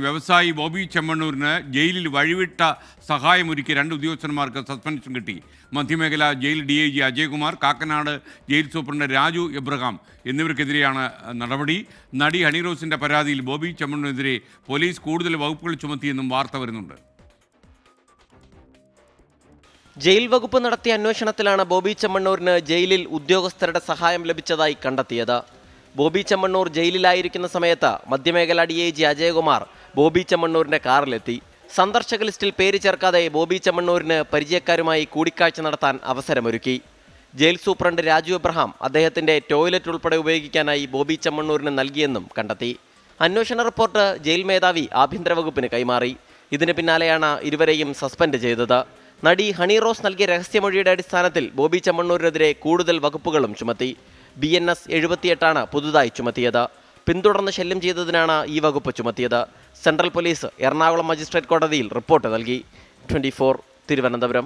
വ്യവസായി ബോബി ചെമ്മണ്ണൂരിന് ജയിലിൽ വഴിവിട്ട സഹായമൊരുക്കി 2 ഉദ്യോഗസ്ഥന്മാർക്ക് സസ്പെൻഷൻ കിട്ടി. മധ്യമേഖല jail DIG Ajaykumar, Kakkanad jail സൂപ്രണ്ട് രാജു എബ്രഹാം എന്നിവർക്കെതിരെയാണ് നടപടി. നടി ഹണിറോസിന്റെ പരാതിയിൽ ബോബി ചെമ്മണ്ണൂരിനെതിരെ പോലീസ് കൂടുതൽ വകുപ്പുകൾ ചുമത്തിയെന്നും വാർത്ത വരുന്നുണ്ട്. ജയിൽ വകുപ്പ് നടത്തിയ അന്വേഷണത്തിലാണ് ബോബി ചെമ്മണ്ണൂരിന് ജയിലിൽ ഉദ്യോഗസ്ഥരുടെ സഹായം ലഭിച്ചതായി കണ്ടെത്തിയത്. ബോബി ചെമ്മണ്ണൂർ ജയിലിലായിരിക്കുന്ന സമയത്ത് മധ്യമേഖല DIG അജയ്കുമാർ ബോബി ചെമ്മണ്ണൂരിന്റെ കാറിലെത്തി. സന്ദർശക ലിസ്റ്റിൽ പേര് ചേർക്കാതെ ബോബി ചെമ്മണ്ണൂരിന് പരിചയക്കാരുമായി കൂടിക്കാഴ്ച നടത്താൻ അവസരമൊരുക്കി. ജയിൽ സൂപ്രണ്ട് രാജു എബ്രഹാം അദ്ദേഹത്തിന്റെ ടോയ്ലറ്റ് ഉൾപ്പെടെ ഉപയോഗിക്കാനായി ബോബി ചെമ്മണ്ണൂരിന് നൽകിയെന്നും കണ്ടെത്തി. അന്വേഷണ റിപ്പോർട്ട് ജയിൽ മേധാവി ആഭ്യന്തര വകുപ്പിന് കൈമാറി. ഇതിന് പിന്നാലെയാണ് ഇരുവരെയും സസ്പെൻഡ് ചെയ്തത്. നടി ഹണിറോസ് നൽകിയ രഹസ്യമൊഴിയുടെ അടിസ്ഥാനത്തിൽ ബോബി ചെമ്മണ്ണൂരിനെതിരെ കൂടുതൽ വകുപ്പുകളും ചുമത്തി. BNS 78 പുതുതായി ചുമത്തിയത്. പിന്തുടർന്ന് ശല്യം ചെയ്തതിനാണ് ഈ വകുപ്പ് ചുമത്തിയത്. സെൻട്രൽ പോലീസ് എറണാകുളം മജിസ്ട്രേറ്റ് കോടതിയിൽ റിപ്പോർട്ട് നൽകി. 24 തിരുവനന്തപുരം.